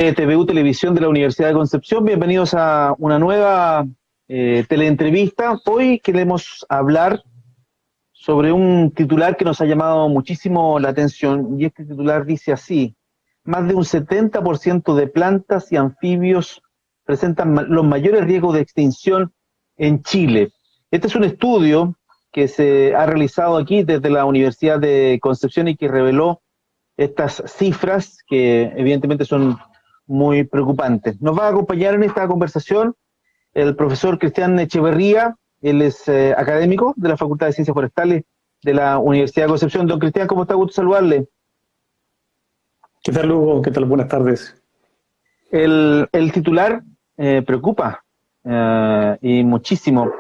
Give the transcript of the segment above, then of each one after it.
TVU Televisión de la Universidad de Concepción. Bienvenidos a una nueva teleentrevista. Hoy queremos hablar sobre un titular que nos ha llamado muchísimo la atención, y este titular dice así: más de un 70% de plantas y anfibios presentan los mayores riesgos de extinción en Chile. Este es un estudio que se ha realizado aquí desde la Universidad de Concepción y que reveló estas cifras que evidentemente son muy preocupantes. Nos va a acompañar en esta conversación el profesor Cristian Echeverría. Él es académico de la Facultad de Ciencias Forestales de la Universidad de Concepción. Don Cristian, ¿cómo está? Gusto saludarle. ¿Qué tal, Hugo? ¿Qué tal? Buenas tardes. El titular preocupa y muchísimo.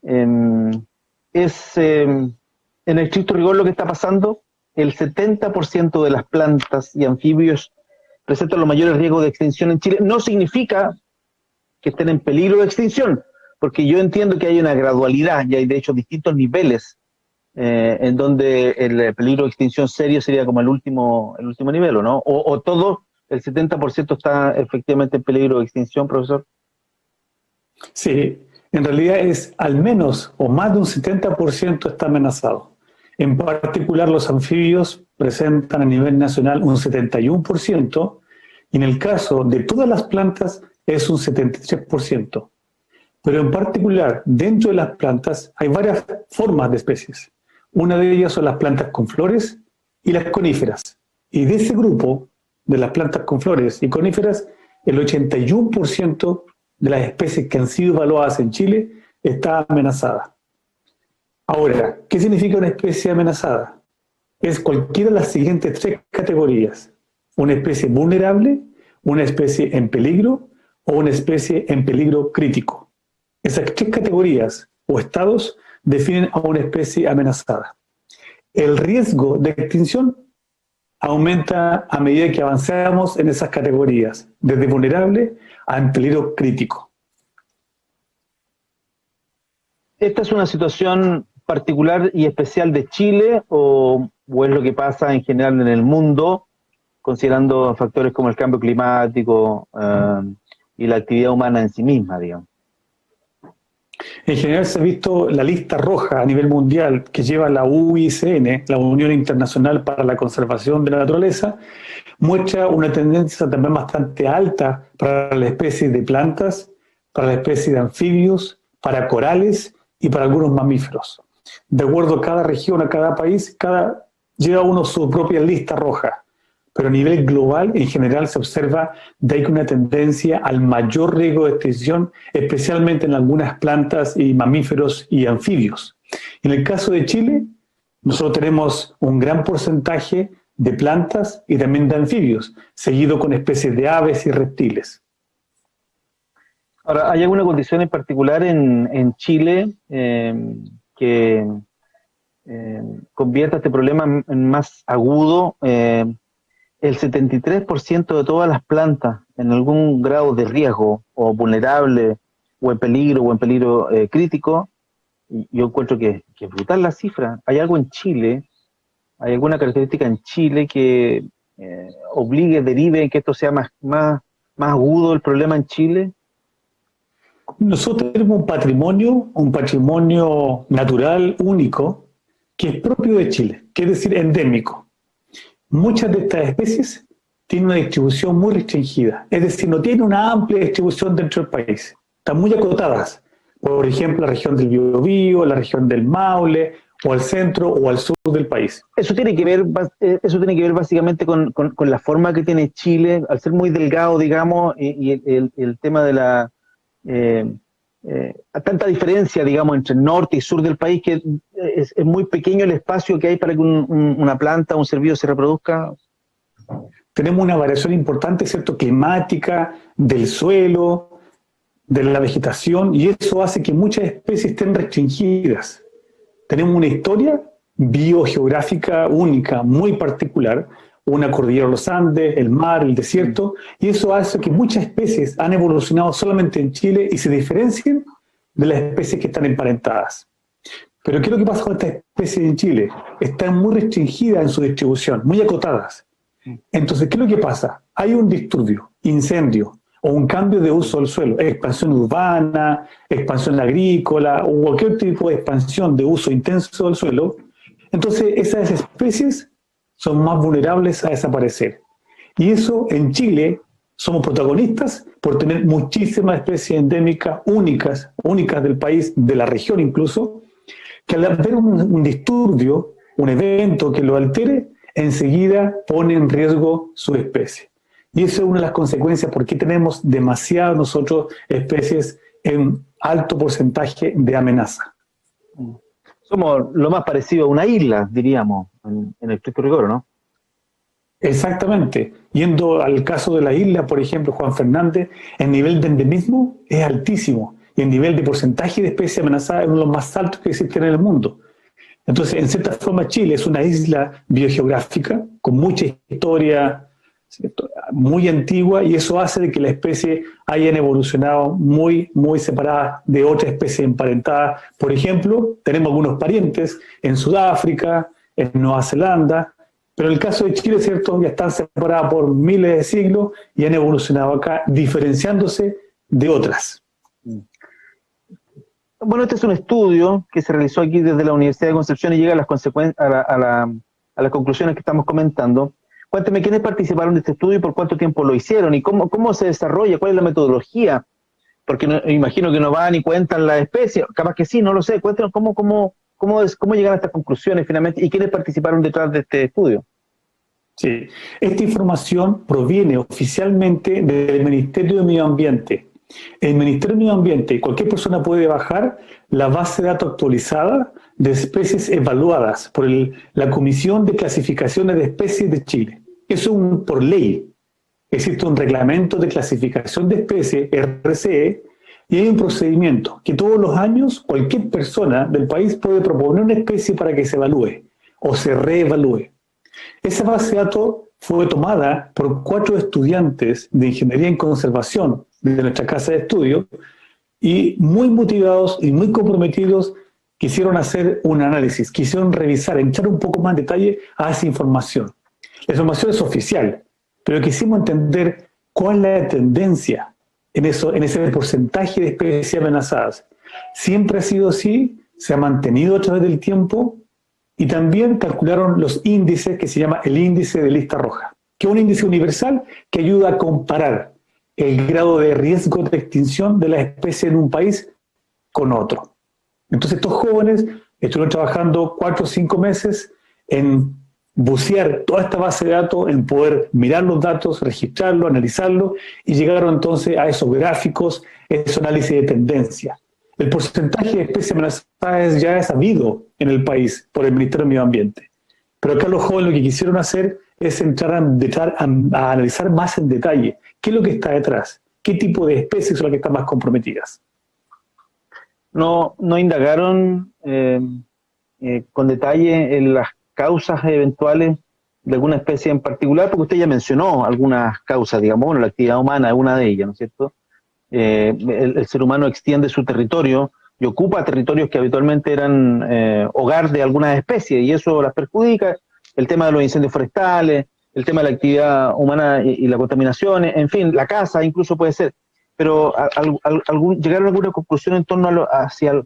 En estricto rigor lo que está pasando: el 70% de las plantas y anfibios presentan los mayores riesgos de extinción en Chile. No significa que estén en peligro de extinción, porque yo entiendo que hay una gradualidad y hay de hecho distintos niveles en donde el peligro de extinción serio sería como el último nivel, ¿o no? O todo el 70% está efectivamente en peligro de extinción, profesor. Sí, en realidad es al menos o más de un 70% está amenazado. En particular, los anfibios presentan a nivel nacional un 71%, y en el caso de todas las plantas es un 73%. Pero en particular, dentro de las plantas hay varias formas de especies. Una de ellas son las plantas con flores y las coníferas. Y de ese grupo, de las plantas con flores y coníferas, el 81% de las especies que han sido evaluadas en Chile está amenazada. Ahora, ¿qué significa una especie amenazada? Es cualquiera de las siguientes tres categorías: una especie vulnerable, una especie en peligro o una especie en peligro crítico. Esas tres categorías o estados definen a una especie amenazada. El riesgo de extinción aumenta a medida que avanzamos en esas categorías, desde vulnerable a en peligro crítico. ¿Esta es una situación particular y especial de Chile o es lo que pasa en general en el mundo, considerando factores como el cambio climático y la actividad humana en sí misma, digamos? En general se ha visto la lista roja a nivel mundial que lleva la UICN, la Unión Internacional para la Conservación de la Naturaleza, muestra una tendencia también bastante alta para la especie de plantas, para la especie de anfibios, para corales y para algunos mamíferos. De acuerdo a cada región, a cada país, lleva uno su propia lista roja. Pero a nivel global, en general, se observa de ahí una tendencia al mayor riesgo de extinción, especialmente en algunas plantas y mamíferos y anfibios. En el caso de Chile, nosotros tenemos un gran porcentaje de plantas y también de anfibios, seguido con especies de aves y reptiles. Ahora, ¿hay alguna condición en particular en Chile que convierta este problema en más agudo? El 73% de todas las plantas en algún grado de riesgo o vulnerable o en peligro crítico. Yo encuentro que es brutal la cifra. ¿Hay algo en Chile, hay alguna característica en Chile que derive en que esto sea más agudo el problema en Chile? Nosotros tenemos un patrimonio natural único que es propio de Chile, que es decir, endémico. Muchas de estas especies tienen una distribución muy restringida, es decir, no tienen una amplia distribución dentro del país, están muy acotadas. Por ejemplo, la región del Biobío, la región del Maule, o al centro o al sur del país. Eso tiene que ver básicamente con la forma que tiene Chile, al ser muy delgado, digamos, y el tema de la tanta diferencia, digamos, entre norte y sur del país, que es muy pequeño el espacio que hay para que una planta o un ser vivo se reproduzca. Tenemos una variación importante, ¿cierto?, climática, del suelo, de la vegetación, y eso hace que muchas especies estén restringidas. Tenemos una historia biogeográfica única, muy particular, una cordillera de los Andes, el mar, el desierto, y eso hace que muchas especies han evolucionado solamente en Chile y se diferencien de las especies que están emparentadas. Pero ¿qué es lo que pasa con estas especies en Chile? Están muy restringidas en su distribución, muy acotadas. Entonces, ¿qué es lo que pasa? Hay un disturbio. incendio o un cambio de uso del suelo, expansión urbana, expansión agrícola o cualquier tipo de expansión de uso intenso del suelo, entonces esas especies son más vulnerables a desaparecer. Y eso en Chile somos protagonistas por tener muchísimas especies endémicas únicas del país, de la región incluso, que al haber un disturbio, un evento que lo altere, enseguida pone en riesgo su especie. Y eso es una de las consecuencias por qué tenemos demasiadas nosotros especies en alto porcentaje de amenaza. Somos lo más parecido a una isla, diríamos, en el estricto rigor, ¿no? Exactamente. Yendo al caso de la isla, por ejemplo, Juan Fernández, el nivel de endemismo es altísimo y el nivel de porcentaje de especies amenazadas es uno de los más altos que existen en el mundo. Entonces, en cierta forma, Chile es una isla biogeográfica con mucha historia, ¿cierto?, muy antigua, y eso hace de que las especies hayan evolucionado muy separadas de otras especies emparentadas. Por ejemplo, tenemos algunos parientes en Sudáfrica, en Nueva Zelanda, pero en el caso de Chile, ¿cierto?, ya están separadas por miles de siglos y han evolucionado acá, diferenciándose de otras. Bueno, este es un estudio que se realizó aquí desde la Universidad de Concepción y llega a las conclusiones que estamos comentando. Cuénteme, ¿quiénes participaron de este estudio y por cuánto tiempo lo hicieron? ¿Y cómo se desarrolla? ¿Cuál es la metodología? Porque imagino que no van y cuentan las especies. Capaz que sí, no lo sé. Cuéntanos cómo llegan a estas conclusiones finalmente y quiénes participaron detrás de este estudio. Sí, esta información proviene oficialmente del Ministerio de Medio Ambiente. El Ministerio de Medio Ambiente, cualquier persona puede bajar la base de datos actualizada de especies evaluadas por la Comisión de Clasificaciones de Especies de Chile. Eso es por ley. Existe un reglamento de clasificación de especies, RCE, y hay un procedimiento que todos los años cualquier persona del país puede proponer una especie para que se evalúe o se reevalúe. Esa base de datos fue tomada por 4 estudiantes de Ingeniería en Conservación de nuestra casa de estudio y muy motivados y muy comprometidos quisieron hacer un análisis, quisieron revisar, entrar un poco más en detalle a esa información. La información es oficial, pero quisimos entender cuál es la tendencia en ese porcentaje de especies amenazadas. ¿Siempre ha sido así? ¿Se ha mantenido a través del tiempo? Y también calcularon los índices que se llama el índice de lista roja, que es un índice universal que ayuda a comparar el grado de riesgo de extinción de la especie en un país con otro. Entonces estos jóvenes estuvieron trabajando 4 o 5 meses en bucear toda esta base de datos, en poder mirar los datos, registrarlos, analizarlos, y llegaron entonces a esos gráficos, esos análisis de tendencia. El porcentaje de especies amenazadas ya es sabido en el país por el Ministerio de Medio Ambiente. Pero acá los jóvenes lo que quisieron hacer es entrar a analizar más en detalle qué es lo que está detrás, qué tipo de especies son las que están más comprometidas. No indagaron con detalle en las causas eventuales de alguna especie en particular, porque usted ya mencionó algunas causas, digamos, bueno, la actividad humana es una de ellas, ¿no es cierto? El ser humano extiende su territorio y ocupa territorios que habitualmente eran hogar de algunas especies, y eso las perjudica. El tema de los incendios forestales, el tema de la actividad humana y la contaminación, en fin, la caza incluso puede ser. Pero ¿llegaron a alguna conclusión en torno hacia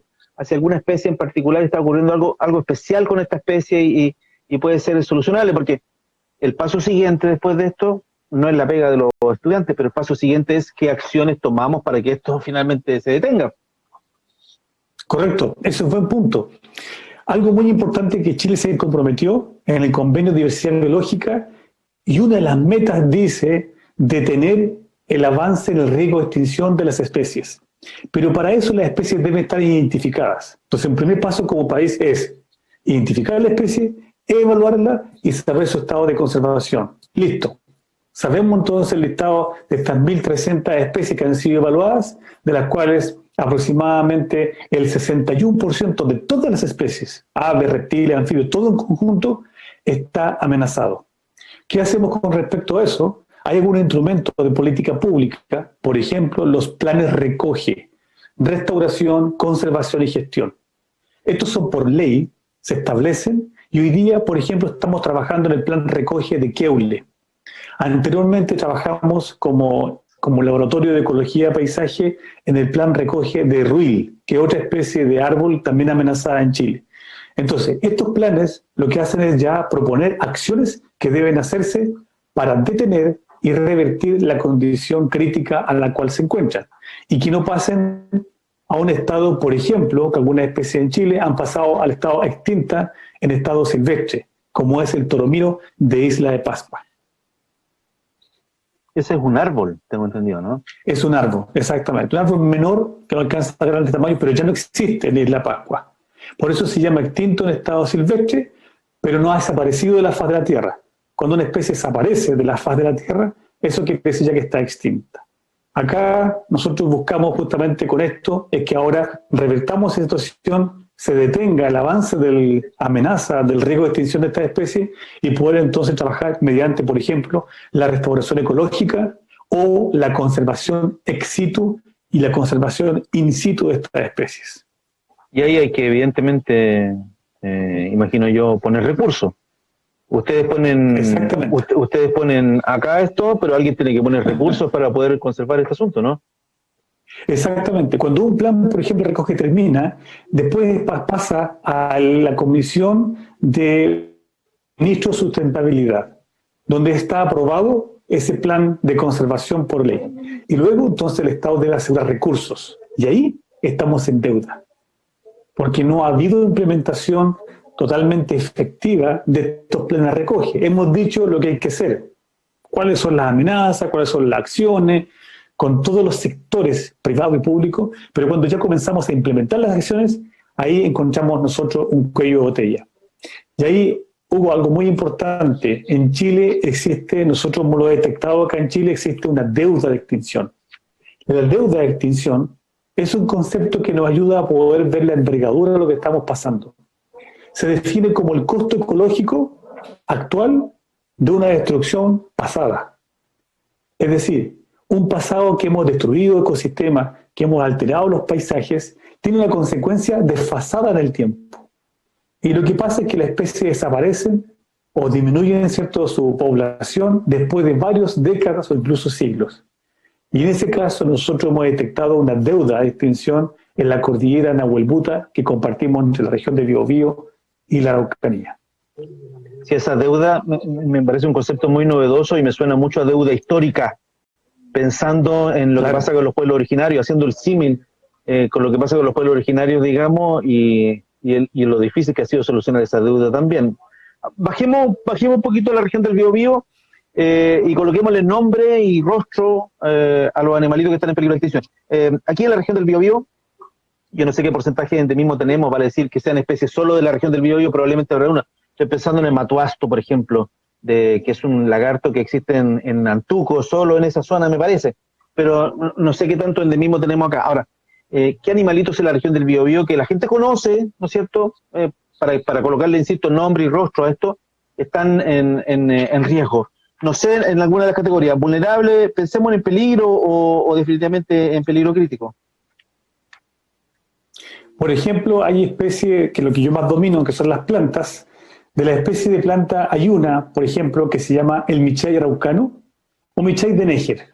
alguna especie en particular? ¿Está ocurriendo algo especial con esta especie y puede ser solucionable? Porque el paso siguiente después de esto no es la pega de los estudiantes, pero el paso siguiente es qué acciones tomamos para que esto finalmente se detenga. Correcto, ese fue un punto. Algo muy importante que Chile se comprometió en el Convenio de Diversidad Biológica, y una de las metas dice detener el avance en el riesgo de extinción de las especies. Pero para eso las especies deben estar identificadas. Entonces, el primer paso como país es identificar la especie, evaluarla y saber su estado de conservación. Listo. Sabemos entonces el listado de estas 1.300 especies que han sido evaluadas, de las cuales aproximadamente el 61% de todas las especies, aves, reptiles, anfibios, todo en conjunto, está amenazado. ¿Qué hacemos con respecto a eso? Hay algún instrumento de política pública, por ejemplo, los planes RECOGE, restauración, conservación y gestión. Estos son por ley, se establecen, y hoy día, por ejemplo, estamos trabajando en el plan RECOGE de Queule. Anteriormente trabajamos como laboratorio de ecología de paisaje en el plan recoge de ruil, que es otra especie de árbol también amenazada en Chile. Entonces, estos planes lo que hacen es ya proponer acciones que deben hacerse para detener y revertir la condición crítica a la cual se encuentran y que no pasen a un estado, por ejemplo, que algunas especies en Chile han pasado al estado extinta en estado silvestre, como es el toromiro de Isla de Pascua. Ese es un árbol, tengo entendido, ¿no? Es un árbol, exactamente. Un árbol menor que no alcanza a grandes tamaños, pero ya no existe en Isla Pascua. Por eso se llama extinto en estado silvestre, pero no ha desaparecido de la faz de la Tierra. Cuando una especie desaparece de la faz de la Tierra, eso quiere decir ya que está extinta. Acá nosotros buscamos justamente con esto, es que ahora revertamos esa situación, se detenga el avance de la amenaza, del riesgo de extinción de estas especies y poder entonces trabajar mediante, por ejemplo, la restauración ecológica o la conservación ex situ y la conservación in situ de estas especies. Y ahí hay que, evidentemente, imagino yo, poner recursos. Ustedes ponen acá esto, pero alguien tiene que poner recursos para poder conservar este asunto, ¿no? Exactamente. Cuando un plan, por ejemplo, recoge y termina, después pasa a la Comisión de Ministros de Sustentabilidad, donde está aprobado ese plan de conservación por ley. Y luego, entonces, el Estado debe asegurar recursos. Y ahí estamos en deuda, porque no ha habido implementación totalmente efectiva de estos planes de recoge. Hemos dicho lo que hay que hacer, cuáles son las amenazas, cuáles son las acciones, con todos los sectores privados y públicos, pero cuando ya comenzamos a implementar las acciones, ahí encontramos nosotros un cuello de botella. Y ahí hubo algo muy importante. En Chile existe, nosotros hemos lo detectado acá en Chile, existe una deuda de extinción. La deuda de extinción es un concepto que nos ayuda a poder ver la envergadura de lo que estamos pasando. Se define como el costo ecológico actual de una destrucción pasada. Es decir, un pasado que hemos destruido ecosistemas, que hemos alterado los paisajes, tiene una consecuencia desfasada en el tiempo. Y lo que pasa es que las especies desaparecen o disminuyen, ¿cierto?, su población después de varias décadas o incluso siglos. Y en ese caso nosotros hemos detectado una deuda de extinción en la cordillera Nahuelbuta que compartimos entre la región de Biobío y la Araucanía. Sí, esa deuda me parece un concepto muy novedoso y me suena mucho a deuda histórica, pensando en lo que pasa con los pueblos originarios, haciendo el símil con lo que pasa con los pueblos originarios, digamos, y lo difícil que ha sido solucionar esa deuda también. Bajemos un poquito a la región del Biobío y coloquémosle nombre y rostro a los animalitos que están en peligro de extinción. Aquí en la región del Biobío, yo no sé qué porcentaje de endemismo tenemos, vale decir que sean especies solo de la región del Biobío, probablemente habrá una. Estoy pensando en el matuasto, por ejemplo, que es un lagarto que existe en Antuco, solo en esa zona, me parece. Pero no sé qué tanto endemismo tenemos acá. Ahora, ¿qué animalitos en la región del Biobío que la gente conoce, ¿no es cierto?, para colocarle, insisto, nombre y rostro a esto, están en riesgo. No sé, en alguna de las categorías, vulnerable, pensemos en peligro o definitivamente en peligro crítico. Por ejemplo, hay especies que lo que yo más domino, que son las plantas. De la especie de planta hay una, por ejemplo, que se llama el Michay araucano o Michay de Neger.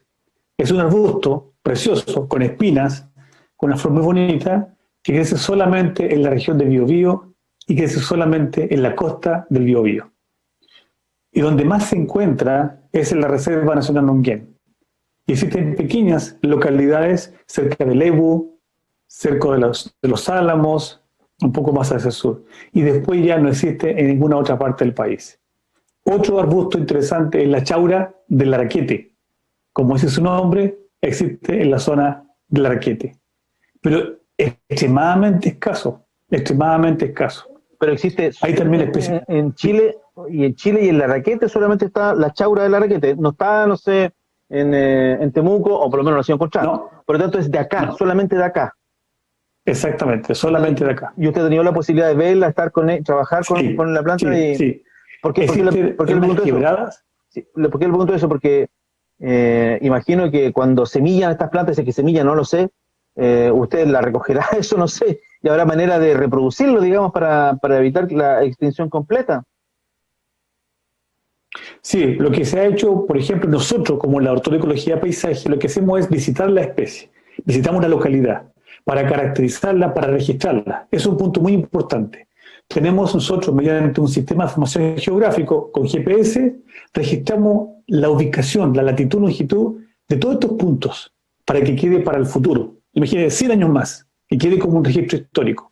Es un arbusto precioso, con espinas, con una flor muy bonita, que crece solamente en la región de Biobío y crece solamente en la costa del Biobío. Y donde más se encuentra es en la Reserva Nacional Nonguén. Y existen pequeñas localidades cerca de Lebu, cerca de los Álamos, un poco más hacia el sur. Y después ya no existe en ninguna otra parte del país. Otro arbusto interesante es la chaura del Araquete. Como dice su nombre, existe en la zona del Araquete. Pero es extremadamente escaso, extremadamente escaso. Pero existe hay también especies en Chile y en el Araquete solamente está la chaura del Araquete, no está, no sé, en Temuco, o por lo menos no lo ha sido encontrar. No. Por lo tanto es de acá, no. Solamente de acá. Exactamente, solamente de acá. ¿Y usted ha tenido la posibilidad de verla, estar con él, trabajar con la planta? Sí, sí. ¿Por qué le pregunto eso? Sí, ¿por qué le pregunto eso? Porque imagino que cuando semillan estas plantas, sé que semilla no lo sé, usted la recogerá, eso no sé, y habrá manera de reproducirlo, digamos, para evitar la extinción completa. Sí, lo que se ha hecho, por ejemplo, nosotros como la ortoecología paisaje, lo que hacemos es visitar la especie, visitamos una localidad para caracterizarla, para registrarla. Es un punto muy importante. Tenemos nosotros, mediante un sistema de información geográfico con GPS, registramos la ubicación, la latitud, longitud de todos estos puntos para que quede para el futuro. Imagínense 100 años más, que quede como un registro histórico.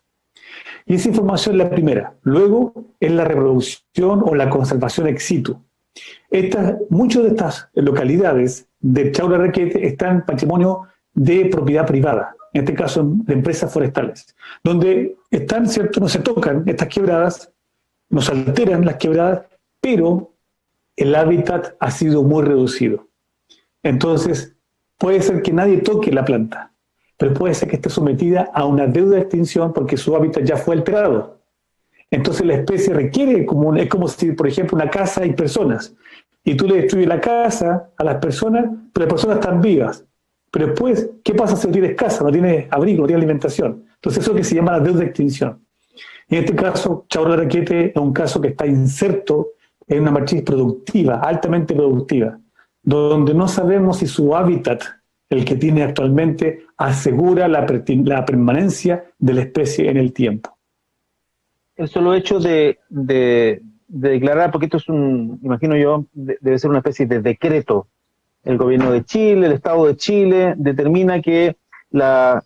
Y esa información es la primera. Luego es la reproducción o la conservación ex situ. Muchas de estas localidades de Chaura-Raquete están en patrimonio de propiedad privada, en este caso de empresas forestales, donde están, ¿cierto? No se tocan estas quebradas, no se alteran las quebradas, pero el hábitat ha sido muy reducido. Entonces, puede ser que nadie toque la planta, pero puede ser que esté sometida a una deuda de extinción porque su hábitat ya fue alterado. Entonces la especie requiere, es como si, por ejemplo, una casa y personas, y tú le destruyes la casa a las personas, pero las personas están vivas. Pero después, ¿qué pasa si no tienes casa, no tienes abrigo, no tienes alimentación? Entonces eso es lo que se llama la deuda de extinción. Y en este caso, Chaura-Raquete es un caso que está inserto en una matriz productiva, altamente productiva, donde no sabemos si su hábitat, el que tiene actualmente, asegura la permanencia de la especie en el tiempo. El solo hecho de declarar, porque esto es imagino yo, debe ser una especie de decreto. El gobierno de Chile, el Estado de Chile, determina que la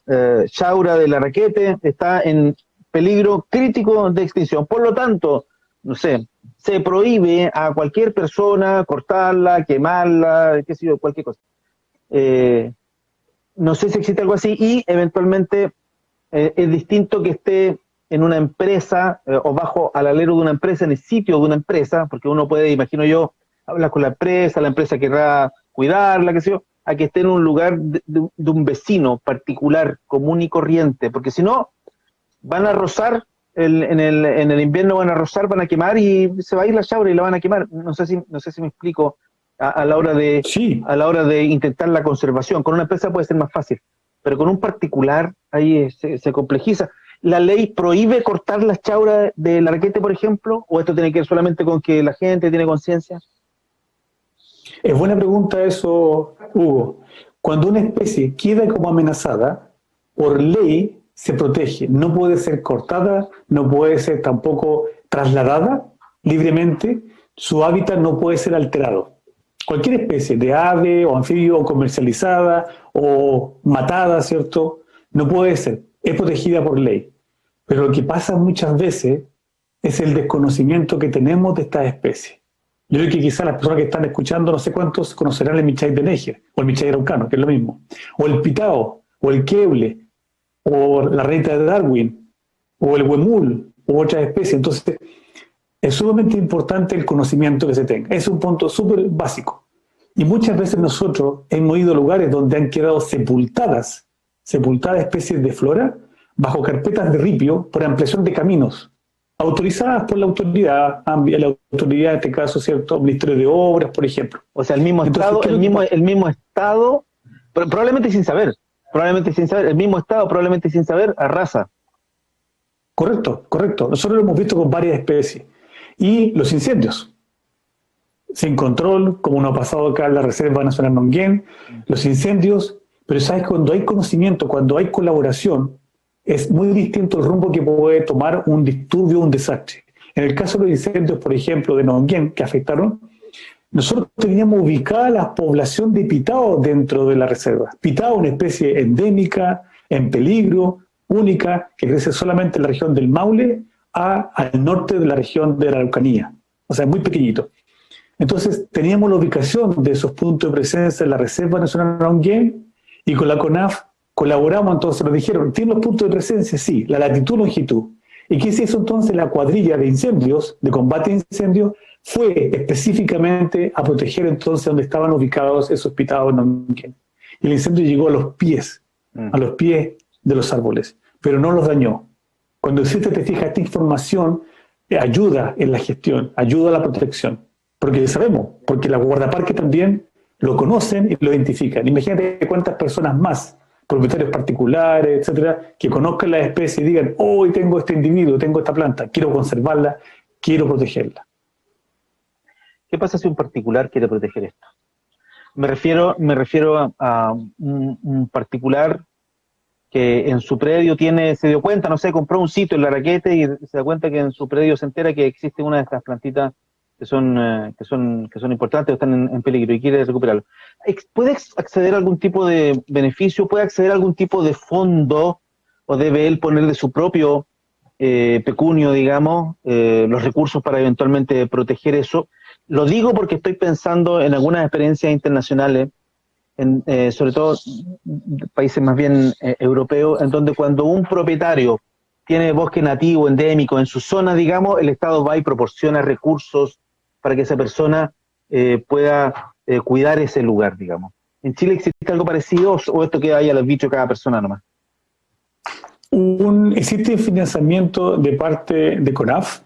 Chaura de la Raquete está en peligro crítico de extinción. Por lo tanto, no sé, se prohíbe a cualquier persona cortarla, quemarla, qué sé yo, cualquier cosa. No sé si existe algo así y eventualmente es distinto que esté en una empresa o bajo al alero de una empresa, en el sitio de una empresa, porque uno puede, imagino yo, hablar con la empresa querrá cuidarla, qué sé yo, a que esté en un lugar de un vecino particular, común y corriente, porque si no, van a rozar, en el invierno van a rozar, van a quemar y se va a ir la chaura y la van a quemar. No sé si me explico a la hora de Sí. a la hora de intentar la conservación. Con una empresa puede ser más fácil, pero con un particular ahí se complejiza. ¿La ley prohíbe cortar las chauras de la Raquete, por ejemplo? ¿O esto tiene que ver solamente con que la gente tiene conciencia? Es buena pregunta eso, Hugo. Cuando una especie queda como amenazada, por ley se protege. No puede ser cortada, no puede ser tampoco trasladada libremente. Su hábitat no puede ser alterado. Cualquier especie de ave o anfibio o comercializada o matada, ¿cierto? No puede ser. Es protegida por ley. Pero lo que pasa muchas veces es el desconocimiento que tenemos de estas especies. Yo creo que quizás las personas que están escuchando, no sé cuántos conocerán el Michay de Neger, o el Michay araucano, que es lo mismo, o el pitao, o el queble, o la reinita de Darwin, o el huemul, u otras especies. Entonces, es sumamente importante el conocimiento que se tenga. Es un punto súper básico. Y muchas veces nosotros hemos ido a lugares donde han quedado sepultadas especies de flora bajo carpetas de ripio por ampliación de caminos, autorizadas por la autoridad en este caso, ¿cierto? Ministerio de Obras, por ejemplo. O sea, el mismo Estado, el mismo Estado, probablemente sin saber, el mismo Estado, probablemente sin saber, arrasa. Correcto. Nosotros lo hemos visto con varias especies. Y los incendios. Sin control, como nos ha pasado acá en la Reserva Nacional Nonguén, los incendios, pero sabes, cuando hay conocimiento, cuando hay colaboración, es muy distinto el rumbo que puede tomar un disturbio, un desastre. En el caso de los incendios, por ejemplo, de Nonguén, que afectaron, nosotros teníamos ubicada la población de pitao dentro de la reserva. Pitao, una especie endémica, en peligro, única, que crece solamente en la región del Maule al norte de la región de la Araucanía. O sea, muy pequeñito. Entonces, teníamos la ubicación de esos puntos de presencia en la Reserva Nacional Nonguén y con la CONAF colaboramos. Entonces nos dijeron, ¿tienen los puntos de presencia? Sí, la latitud, longitud. ¿Y qué se hizo entonces? La cuadrilla de incendios, de combate a incendios, fue específicamente a proteger entonces donde estaban ubicados esos pitados en Nonguén. Y el incendio llegó a los pies de los árboles, pero no los dañó. Cuando existe, te fijas, esta información ayuda en la gestión, ayuda a la protección. Porque sabemos, porque la guardaparques también lo conocen y lo identifican. Imagínate cuántas personas más, propietarios particulares, etcétera, que conozcan la especie y digan, hoy tengo este individuo, tengo esta planta, quiero conservarla, quiero protegerla. ¿Qué pasa si un particular quiere proteger esto? Me refiero a un particular que en su predio se dio cuenta, no sé, compró un sitio en Laraquete y se da cuenta que en su predio se entera que existe una de estas plantitas que son importantes, que están en peligro y quiere recuperarlo. ¿Puede acceder a algún tipo de beneficio? ¿Puede acceder a algún tipo de fondo? ¿O debe él poner de su propio pecunio, digamos, los recursos para eventualmente proteger eso? Lo digo porque estoy pensando en algunas experiencias internacionales, sobre todo países más bien europeos, en donde cuando un propietario tiene bosque nativo, endémico, en su zona, digamos, el Estado va y proporciona recursos para que esa persona pueda cuidar ese lugar, digamos. ¿En Chile existe algo parecido o esto queda ahí al arbitrio de cada persona nomás? Existe financiamiento de parte de CONAF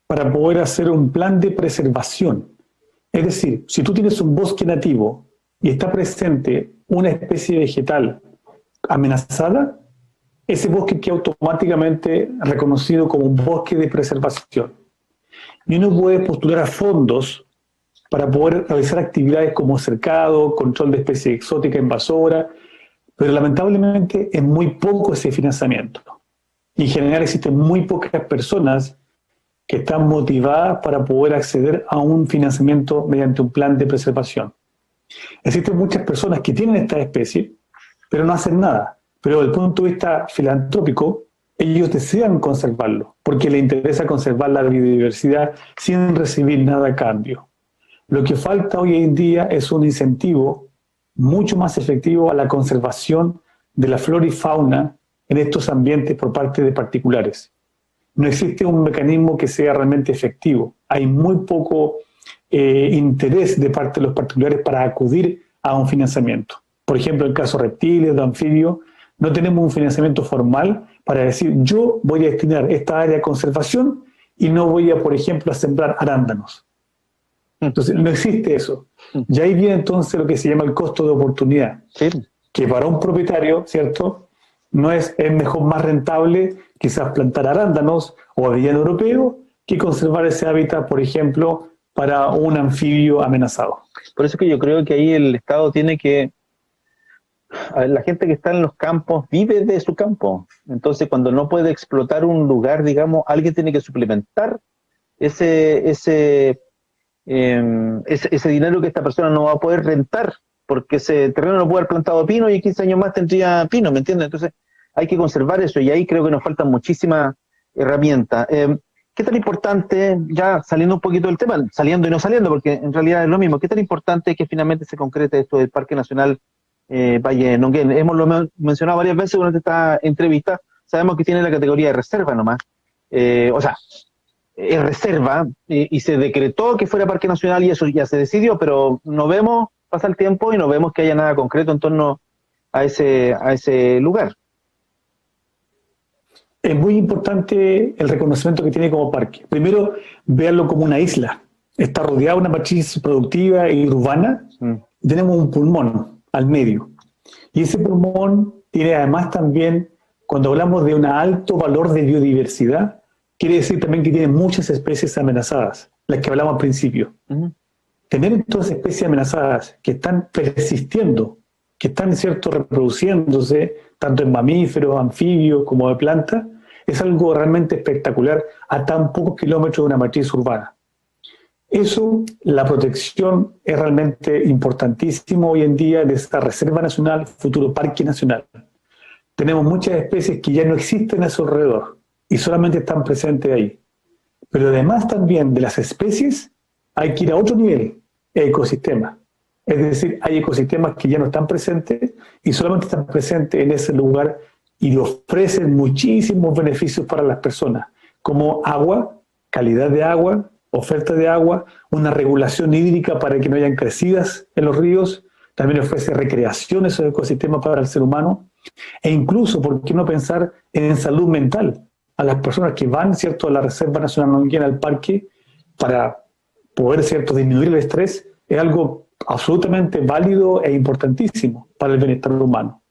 para poder hacer un plan de preservación. Es decir, si tú tienes un bosque nativo y está presente una especie vegetal amenazada, ese bosque queda automáticamente reconocido como un bosque de preservación. Y uno puede postular a fondos para poder realizar actividades como cercado, control de especies exóticas invasoras, pero lamentablemente es muy poco ese financiamiento. Y en general existen muy pocas personas que están motivadas para poder acceder a un financiamiento mediante un plan de preservación. Existen muchas personas que tienen esta especie, pero no hacen nada. Pero desde el punto de vista filantrópico, ellos desean conservarlo, porque les interesa conservar la biodiversidad sin recibir nada a cambio. Lo que falta hoy en día es un incentivo mucho más efectivo a la conservación de la flora y fauna en estos ambientes por parte de particulares. No existe un mecanismo que sea realmente efectivo. Hay muy poco interés de parte de los particulares para acudir a un financiamiento. Por ejemplo, en el caso de reptiles, de anfibios, no tenemos un financiamiento formal para decir yo voy a destinar esta área de conservación y no voy a, por ejemplo, a sembrar arándanos. Entonces, no existe eso. Y ahí viene entonces lo que se llama el costo de oportunidad. Sí. Que para un propietario, ¿cierto?, no es mejor, más rentable quizás plantar arándanos o avellano europeo que conservar ese hábitat, por ejemplo, para un anfibio amenazado. Por eso es que yo creo que ahí el Estado tiene que... A ver, la gente que está en los campos vive de su campo. Entonces, cuando no puede explotar un lugar, digamos, alguien tiene que suplementar ese dinero que esta persona no va a poder rentar, porque ese terreno no puede haber plantado pino y en 15 años más tendría pino, ¿me entiendes? Entonces hay que conservar eso y ahí creo que nos faltan muchísimas herramientas. ¿Qué tan importante, ya saliendo un poquito del tema, saliendo y no saliendo, porque en realidad es lo mismo, qué tan importante es que finalmente se concrete esto del Parque Nacional Valle de Nonguén? Lo mencionado varias veces durante esta entrevista, sabemos que tiene la categoría de reserva nomás, o sea, es reserva y se decretó que fuera Parque Nacional y eso ya se decidió, pero no vemos, pasa el tiempo y no vemos que haya nada concreto en torno a ese lugar. Es muy importante el reconocimiento que tiene como parque. Primero, verlo como una isla. Está rodeada de una matriz productiva y urbana. Tenemos un pulmón al medio. Y ese pulmón tiene además también, cuando hablamos de un alto valor de biodiversidad, quiere decir también que tiene muchas especies amenazadas, las que hablamos al principio. Tener entonces especies amenazadas que están persistiendo, que están, ¿cierto?, reproduciéndose, tanto en mamíferos, anfibios, como de plantas, es algo realmente espectacular a tan pocos kilómetros de una matriz urbana. Eso, la protección es realmente importantísimo hoy en día de esta Reserva Nacional, futuro Parque Nacional. Tenemos muchas especies que ya no existen a su alrededor y solamente están presentes ahí. Pero además también de las especies hay que ir a otro nivel, el ecosistema. Es decir, hay ecosistemas que ya no están presentes y solamente están presentes en ese lugar y ofrecen muchísimos beneficios para las personas, como agua, calidad de agua, oferta de agua, una regulación hídrica para que no hayan crecidas en los ríos, también ofrece recreación esos ecosistemas para el ser humano, e incluso, ¿por qué no pensar en salud mental? A las personas que van, ¿cierto?, a la Reserva Nacional Nonguén, al parque, para poder, ¿cierto?, disminuir el estrés, es algo absolutamente válido e importantísimo para el bienestar humano.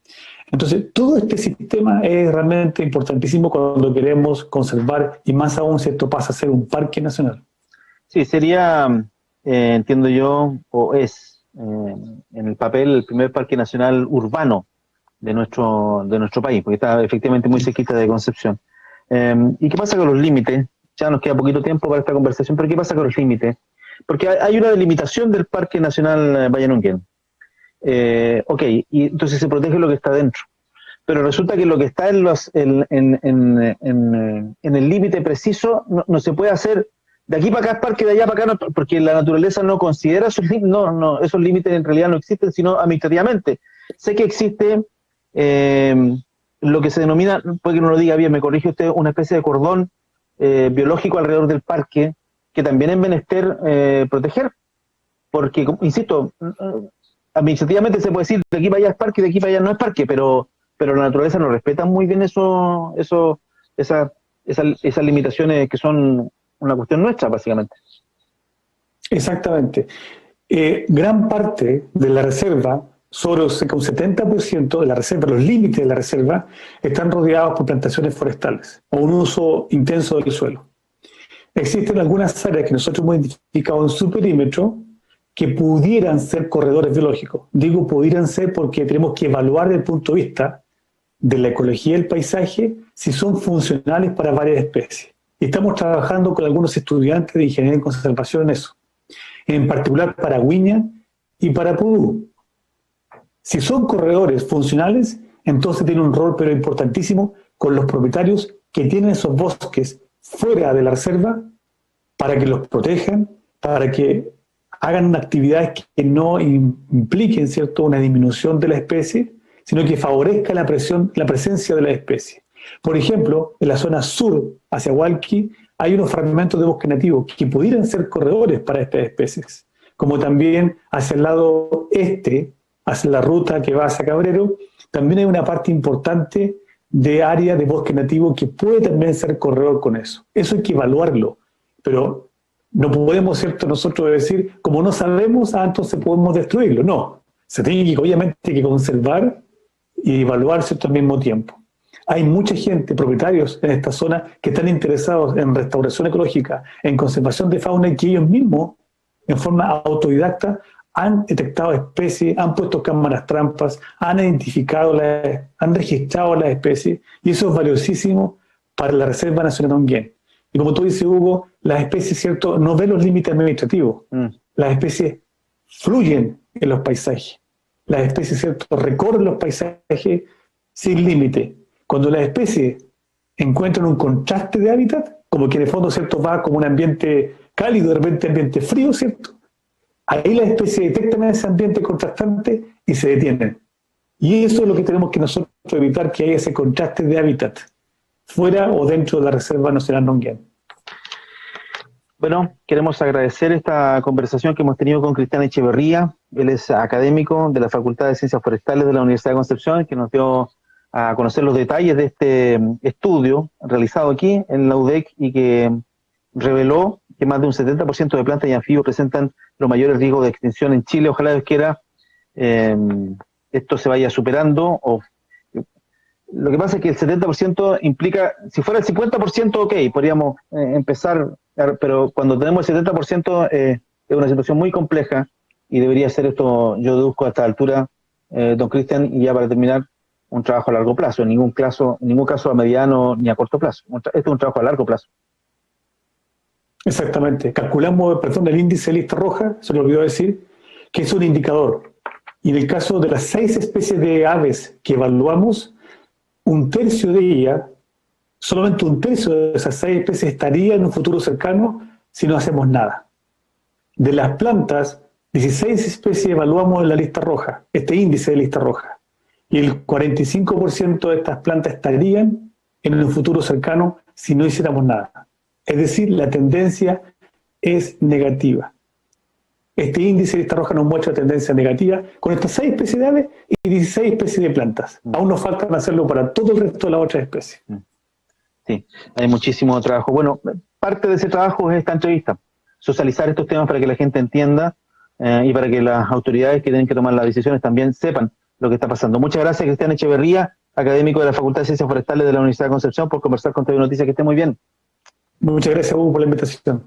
Entonces, todo este sistema es realmente importantísimo cuando queremos conservar, y más aún si esto pasa a ser un parque nacional. Sí, sería entiendo yo, o es en el papel el primer parque nacional urbano de nuestro país, porque está efectivamente muy cerquita de Concepción. ¿Y qué pasa con los límites? Ya nos queda poquito tiempo para esta conversación, pero ¿qué pasa con los límites? Porque hay una delimitación del Parque Nacional Vallenunguén. Ok, y entonces se protege lo que está dentro. Pero resulta que lo que está en el límite preciso no se puede hacer. De aquí para acá es parque, de allá para acá no, porque la naturaleza no considera esos límites. No, esos límites en realidad no existen, sino administrativamente. Sé que existe lo que se denomina, puede que no lo diga bien, me corrige usted, una especie de cordón biológico alrededor del parque, que también es menester proteger, porque, insisto, administrativamente se puede decir de aquí para allá es parque, de aquí para allá no es parque, pero la naturaleza no respeta muy bien esas limitaciones que son una cuestión nuestra, básicamente. Exactamente. Gran parte de la reserva, sobre un 70% de la reserva, los límites de la reserva, están rodeados por plantaciones forestales o un uso intenso del suelo. Existen algunas áreas que nosotros hemos identificado en su perímetro que pudieran ser corredores biológicos. Digo pudieran ser porque tenemos que evaluar desde el punto de vista de la ecología del paisaje si son funcionales para varias especies. Y estamos trabajando con algunos estudiantes de ingeniería en conservación en eso, en particular para Viña y para Pudú. Si son corredores funcionales, entonces tienen un rol pero importantísimo con los propietarios que tienen esos bosques fuera de la reserva para que los protejan, para que hagan actividades que no impliquen, ¿cierto?, una disminución de la especie, sino que favorezca la presencia de la especie. Por ejemplo, en la zona sur, hacia Hualqui, hay unos fragmentos de bosque nativo que pudieran ser corredores para estas especies, como también hacia el lado este, hacia la ruta que va hacia Cabrero, también hay una parte importante de área de bosque nativo que puede también ser corredor con eso. Eso hay que evaluarlo, pero no podemos, ¿cierto?, nosotros decir, como no sabemos, entonces podemos destruirlo. No, se tiene que, obviamente, que conservar y evaluar, ¿cierto?, al mismo tiempo. Hay mucha gente, propietarios en esta zona, que están interesados en restauración ecológica, en conservación de fauna, y que ellos mismos, en forma autodidacta, han detectado especies, han puesto cámaras trampas, han identificado, han registrado las especies, y eso es valiosísimo para la Reserva Nacional Onguén. Y como tú dices, Hugo, las especies, ¿cierto?, no ven los límites administrativos. Las especies fluyen en los paisajes. Las especies, ¿cierto?, recorren los paisajes sin límite. Cuando las especies encuentran un contraste de hábitat, como que en el fondo, ¿cierto?, va como un ambiente cálido, de repente ambiente frío, ¿cierto?, ahí las especies detectan ese ambiente contrastante y se detienen. Y eso es lo que tenemos que nosotros evitar, que haya ese contraste de hábitat, fuera o dentro de la Reserva Nacional Onguén. Bueno, queremos agradecer esta conversación que hemos tenido con Cristian Echeverría. Él es académico de la Facultad de Ciencias Forestales de la Universidad de Concepción, que nos dio a conocer los detalles de este estudio realizado aquí en la UDEC y que reveló que más de un 70% de plantas y anfibios presentan los mayores riesgos de extinción en Chile. Ojalá Dios quiera esto se vaya superando. Lo que pasa es que el 70% implica, si fuera el 50%, ok, podríamos empezar, pero cuando tenemos el 70% es una situación muy compleja y debería ser esto, yo deduzco a esta altura, don Cristian, y ya para terminar, un trabajo a largo plazo, en ningún caso a mediano ni a corto plazo. Esto es un trabajo a largo plazo. Exactamente. Calculamos, el índice de lista roja, se lo olvidó decir, que es un indicador. Y en el caso de las 6 especies de aves que evaluamos, un tercio de ellas, solamente un tercio de esas 6 especies estaría en un futuro cercano si no hacemos nada. De las plantas, 16 especies evaluamos en la lista roja, este índice de lista roja. Y el 45% de estas plantas estarían en un futuro cercano si no hiciéramos nada. Es decir, la tendencia es negativa. Este índice de lista roja nos muestra tendencia negativa con estas 6 especies de aves y 16 especies de plantas. Aún nos falta hacerlo para todo el resto de las otras especies. Sí, hay muchísimo trabajo. Bueno, parte de ese trabajo es esta entrevista, socializar estos temas para que la gente entienda y para que las autoridades que tienen que tomar las decisiones también sepan lo que está pasando. Muchas gracias, Cristian Echeverría, académico de la Facultad de Ciencias Forestales de la Universidad de Concepción, por conversar con TV Noticias. Que esté muy bien. Muchas gracias, Hugo, por la invitación.